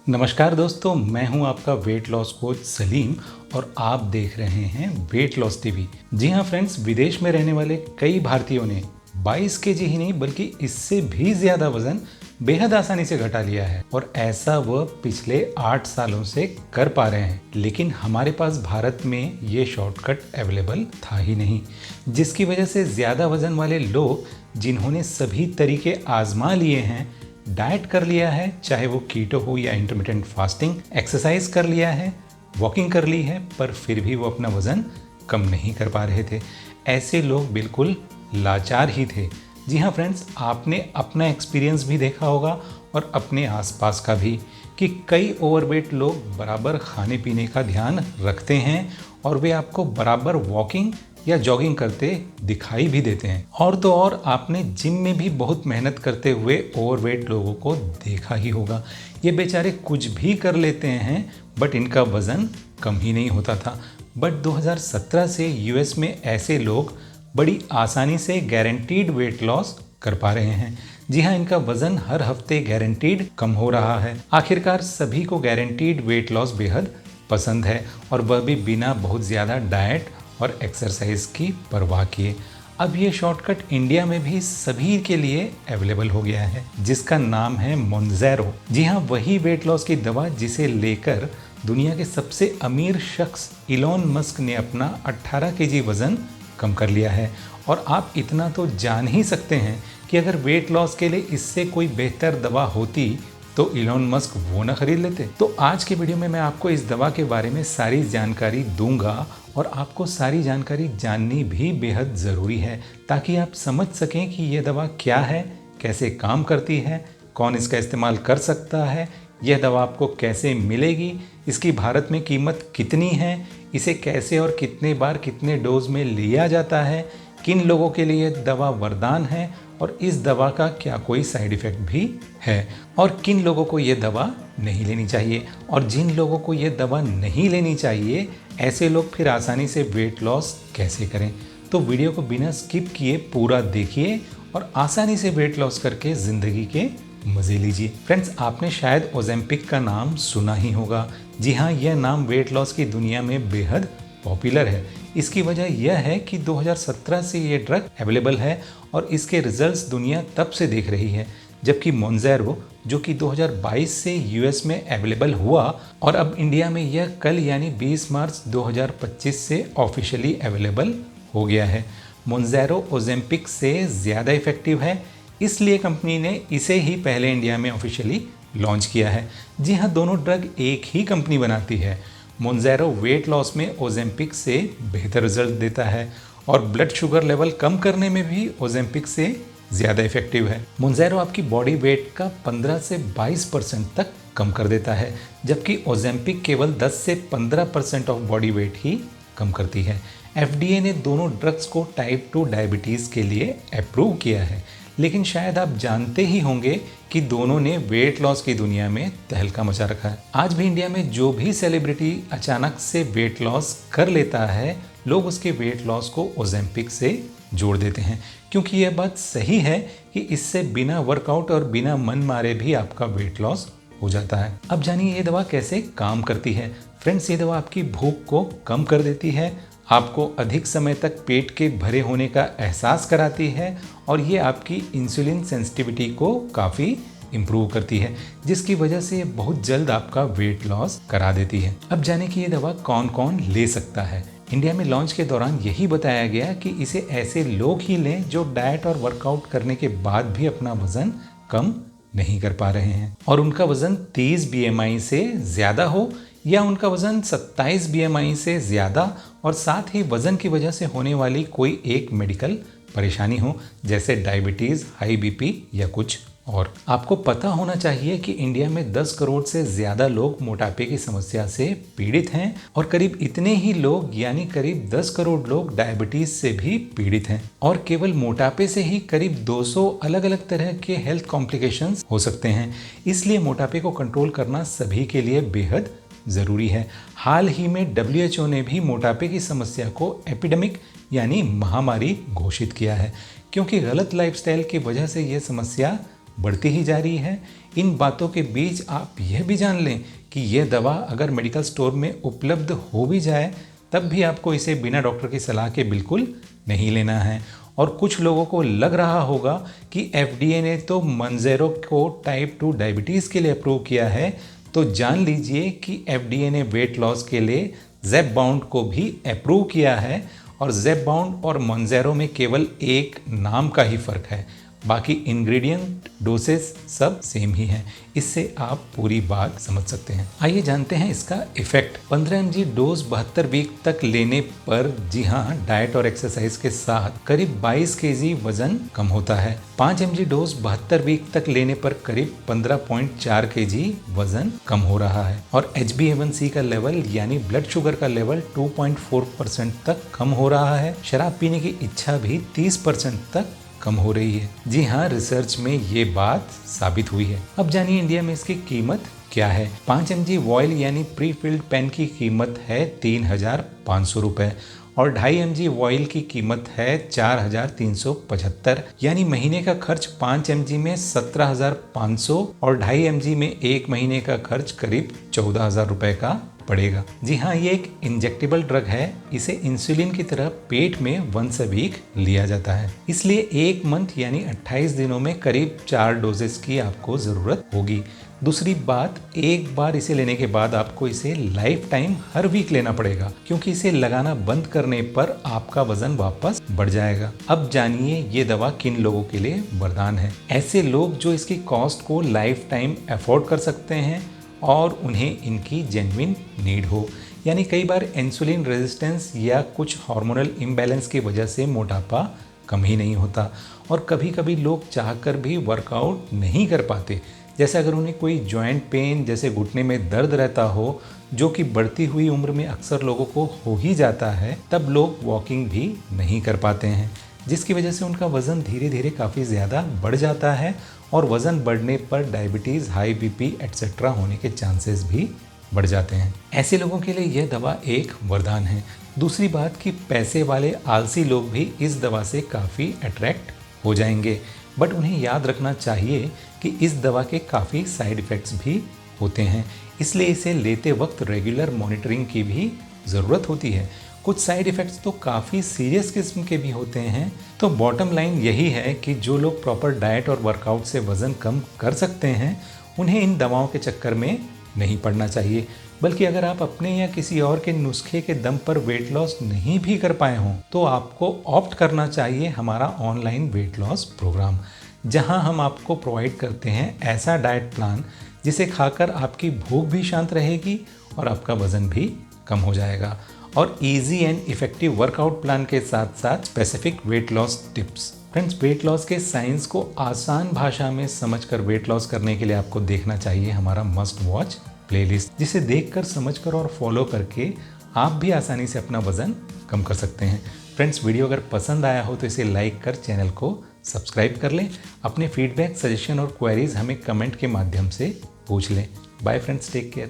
नमस्कार दोस्तों, मैं हूं आपका वेट लॉस कोच सलीम और आप देख रहे हैं वेट लॉस टीवी। जी हां फ्रेंड्स, विदेश में रहने वाले कई भारतीयों ने 22 केजी ही नहीं बल्कि इससे भी ज़्यादा वजन बेहद आसानी से घटा लिया है और ऐसा वह पिछले 8 सालों से कर पा रहे हैं। लेकिन हमारे पास भारत में ये शॉर्टकट अवेलेबल था ही नहीं, जिसकी वजह से ज़्यादा वजन वाले लोग जिन्होंने सभी तरीके आजमा लिए हैं, डाइट कर लिया है, चाहे वो कीटो हो या इंटरमिटेंट फास्टिंग, एक्सरसाइज कर लिया है, वॉकिंग कर ली है, पर फिर भी वो अपना वज़न कम नहीं कर पा रहे थे। ऐसे लोग बिल्कुल लाचार ही थे। जी हाँ फ्रेंड्स, आपने अपना एक्सपीरियंस भी देखा होगा और अपने आसपास का भी, कि कई ओवरवेट लोग बराबर खाने पीने का ध्यान रखते हैं और वे आपको बराबर वॉकिंग या जॉगिंग करते दिखाई भी देते हैं। और तो और आपने जिम में भी बहुत मेहनत करते हुए ओवरवेट लोगों को देखा ही होगा। ये बेचारे कुछ भी कर लेते हैं बट इनका वज़न कम ही नहीं होता था। बट 2017 से यूएस में ऐसे लोग बड़ी आसानी से गारंटीड वेट लॉस कर पा रहे हैं। जी हाँ, इनका वज़न हर हफ्ते गारंटीड कम हो रहा है। आखिरकार सभी को गारंटीड वेट लॉस बेहद पसंद है और वह भी बिना बहुत ज़्यादा डाइट और एक्सरसाइज की परवाह किए। अब ये शॉर्टकट इंडिया में भी सभी के लिए अवेलेबल हो गया है, जिसका नाम है मोंजैरो। जी हाँ, वही वेट लॉस की दवा जिसे लेकर दुनिया के सबसे अमीर शख्स इलॉन मस्क ने अपना 18 केजी वजन कम कर लिया है। और आप इतना तो जान ही सकते हैं कि अगर वेट लॉस के लिए इससे कोई बेहतर दवा होती तो इलॉन मस्क वो ना खरीद लेते। तो आज के वीडियो में मैं आपको इस दवा के बारे में सारी जानकारी दूंगा और आपको सारी जानकारी जाननी भी बेहद ज़रूरी है, ताकि आप समझ सकें कि ये दवा क्या है, कैसे काम करती है, कौन इसका इस्तेमाल कर सकता है, यह दवा आपको कैसे मिलेगी, इसकी भारत में कीमत कितनी है, इसे कैसे और कितने बार कितने डोज में लिया जाता है, किन लोगों के लिए दवा वरदान है और इस दवा का क्या कोई साइड इफ़ेक्ट भी है, और किन लोगों को ये दवा नहीं लेनी चाहिए। और जिन लोगों को ये दवा नहीं लेनी चाहिए, ऐसे लोग फिर आसानी से वेट लॉस कैसे करें। तो वीडियो को बिना स्किप किए पूरा देखिए और आसानी से वेट लॉस करके ज़िंदगी के मज़े लीजिए। फ्रेंड्स, आपने शायद ओजेम्पिक का नाम सुना ही होगा। जी हाँ, यह नाम वेट लॉस की दुनिया में बेहद पॉपुलर है। इसकी वजह यह है कि 2017 से ये ड्रग अवेलेबल है और इसके रिजल्ट्स दुनिया तब से देख रही है, जबकि मोंजैरो जो कि 2022 से यूएस में अवेलेबल हुआ और अब इंडिया में यह कल यानी 20 मार्च 2025 से ऑफिशियली अवेलेबल हो गया है। मोंजैरो ओजेम्पिक से ज़्यादा इफेक्टिव है, इसलिए कंपनी ने इसे ही पहले इंडिया में ऑफिशियली लॉन्च किया है। जी हाँ, दोनों ड्रग एक ही कंपनी बनाती है। मोंजैरो वेट लॉस में ओजेम्पिक से बेहतर रिजल्ट देता है और ब्लड शुगर लेवल कम करने में भी ओजेम्पिक से ज़्यादा इफेक्टिव है। मोंजैरो आपकी बॉडी वेट का 15 से 22% तक कम कर देता है, जबकि ओजेम्पिक केवल 10 से 15% ऑफ बॉडी वेट ही कम करती है। FDA ने दोनों ड्रग्स को टाइप 2 डायबिटीज़ के लिए अप्रूव किया है, लेकिन शायद आप जानते ही होंगे कि दोनों ने वेट लॉस की दुनिया में तहलका मचा रखा है। आज भी इंडिया में जो भी सेलिब्रिटी अचानक से वेट लॉस कर लेता है, लोग उसके वेट लॉस को ओजेम्पिक से जोड़ देते हैं, क्योंकि यह बात सही है कि इससे बिना वर्कआउट और बिना मन मारे भी आपका वेट लॉस हो जाता है। अब जानिए ये दवा कैसे काम करती है। फ्रेंड्स, ये दवा आपकी भूख को कम कर देती है, आपको अधिक समय तक पेट के भरे होने का एहसास कराती है और ये आपकी इंसुलिन सेंसिटिविटी को काफ़ी इम्प्रूव करती है, जिसकी वजह से ये बहुत जल्द आपका वेट लॉस करा देती है। अब जाने कि ये दवा कौन कौन ले सकता है। इंडिया में लॉन्च के दौरान यही बताया गया कि इसे ऐसे लोग ही लें जो डाइट और वर्कआउट करने के बाद भी अपना वजन कम नहीं कर पा रहे हैं और उनका वजन 30 BMI से ज़्यादा हो या उनका वजन 27 BMI से ज़्यादा और साथ ही वजन की वजह से होने वाली कोई एक मेडिकल परेशानी हो, जैसे डायबिटीज़, हाई BP या कुछ और। आपको पता होना चाहिए कि इंडिया में 10 करोड़ से ज़्यादा लोग मोटापे की समस्या से पीड़ित हैं और करीब इतने ही लोग यानी करीब 10 करोड़ लोग डायबिटीज़ से भी पीड़ित हैं और केवल मोटापे से ही करीब 200 अलग अलग तरह के हेल्थ कॉम्प्लिकेशंस हो सकते हैं। इसलिए मोटापे को कंट्रोल करना सभी के लिए बेहद ज़रूरी है। हाल ही में WHO ने भी मोटापे की समस्या को एपिडेमिक यानी महामारी घोषित किया है, क्योंकि गलत लाइफस्टाइल की वजह से यह समस्या बढ़ती ही जा रही है। इन बातों के बीच आप यह भी जान लें कि यह दवा अगर मेडिकल स्टोर में उपलब्ध हो भी जाए तब भी आपको इसे बिना डॉक्टर की सलाह के बिल्कुल नहीं लेना है। और कुछ लोगों को लग रहा होगा कि FDA ने तो मंजेरो को टाइप 2 डायबिटीज़ के लिए अप्रूव किया है, तो जान लीजिए कि FDA ने वेट लॉस के लिए ज़ेपबाउंड को भी अप्रूव किया है। और ज़ेपबाउंड और मंजेरो में केवल एक नाम का ही फ़र्क है, बाकी इंग्रेडिएंट डोसेस सब सेम ही हैं। इससे आप पूरी बात समझ सकते हैं। आइए जानते हैं इसका इफेक्ट। 15 mg डोज 72 वीक तक लेने पर, जी हाँ, डाइट और एक्सरसाइज के साथ करीब 22 kg वजन कम होता है। 5 mg डोज 72 वीक तक लेने पर करीब 15.4 kg वजन कम हो रहा है। और HbA1c का लेवल यानी ब्लड शुगर का लेवल 2.4% तक कम हो रहा है। शराब पीने की इच्छा भी 30% तक कम हो रही है। जी हाँ, रिसर्च में ये बात साबित हुई है। अब जानिए इंडिया में इसकी कीमत क्या है। 5 mg वॉयल यानी प्री फिल्ड पेन की कीमत है 3,500 रुपये और 2.5 mg वॉयल की कीमत है 4,375, यानी महीने का खर्च 5 mg में 17,500 और 2.5 mg में एक महीने का खर्च करीब 14,000 रुपये का पड़ेगा। जी हाँ, ये एक इंजेक्टेबल ड्रग है। इसे इंसुलिन की तरह पेट में वंस अ वीक लिया जाता है, इसलिए एक मंथ यानी 28 दिनों में करीब 4 डोजेस की आपको ज़रूरत होगी। दूसरी बात, एक बार इसे लेने के बाद आपको इसे लाइफ टाइम हर वीक लेना पड़ेगा, क्योंकि इसे लगाना बंद करने पर आपका वजन वापस बढ़ जाएगा। अब जानिए ये दवा किन लोगों के लिए वरदान है। ऐसे लोग जो इसकी कॉस्ट को लाइफ टाइम अफोर्ड कर सकते हैं और उन्हें इनकी जेन्युइन नीड हो, यानी कई बार इंसुलिन रेजिस्टेंस या कुछ हार्मोनल इम्बैलेंस की वजह से मोटापा कम ही नहीं होता। और कभी कभी लोग चाहकर भी वर्कआउट नहीं कर पाते, जैसे अगर उन्हें कोई जॉइंट पेन जैसे घुटने में दर्द रहता हो, जो कि बढ़ती हुई उम्र में अक्सर लोगों को हो ही जाता है, तब लोग वॉकिंग भी नहीं कर पाते हैं, जिसकी वजह से उनका वज़न धीरे धीरे काफ़ी ज़्यादा बढ़ जाता है और वज़न बढ़ने पर डायबिटीज़, हाई BP एट्सेट्रा होने के चांसेस भी बढ़ जाते हैं। ऐसे लोगों के लिए यह दवा एक वरदान है। दूसरी बात कि पैसे वाले आलसी लोग भी इस दवा से काफ़ी अट्रैक्ट हो जाएंगे, बट उन्हें याद रखना चाहिए कि इस दवा के काफ़ी साइड इफ़ेक्ट्स भी होते हैं, इसलिए इसे लेते वक्त रेगुलर मॉनिटरिंग की भी ज़रूरत होती है। कुछ साइड इफ़ेक्ट्स तो काफ़ी सीरियस किस्म के भी होते हैं। तो बॉटम लाइन यही है कि जो लोग प्रॉपर डाइट और वर्कआउट से वज़न कम कर सकते हैं, उन्हें इन दवाओं के चक्कर में नहीं पड़ना चाहिए। बल्कि अगर आप अपने या किसी और के नुस्खे के दम पर वेट लॉस नहीं भी कर पाए हों, तो आपको ऑप्ट करना चाहिए हमारा ऑनलाइन वेट लॉस प्रोग्राम, जहां हम आपको प्रोवाइड करते हैं ऐसा डाइट प्लान जिसे खाकर आपकी भूख भी शांत रहेगी और आपका वज़न भी कम हो जाएगा। और easy and effective workout plan के साथ साथ specific weight loss tips. Friends, weight loss के साइंस को आसान भाषा में समझकर वेट लॉस करने के लिए आपको देखना चाहिए हमारा मस्ट वॉच प्लेलिस्ट, जिसे देखकर, समझकर और फॉलो करके आप भी आसानी से अपना वजन कम कर सकते हैं। फ्रेंड्स, वीडियो अगर पसंद आया हो तो इसे लाइक कर चैनल को सब्सक्राइब कर लें। अपने फीडबैक, सजेशन और क्वेरीज हमें कमेंट के माध्यम से पूछ लें। Bye friends, take care.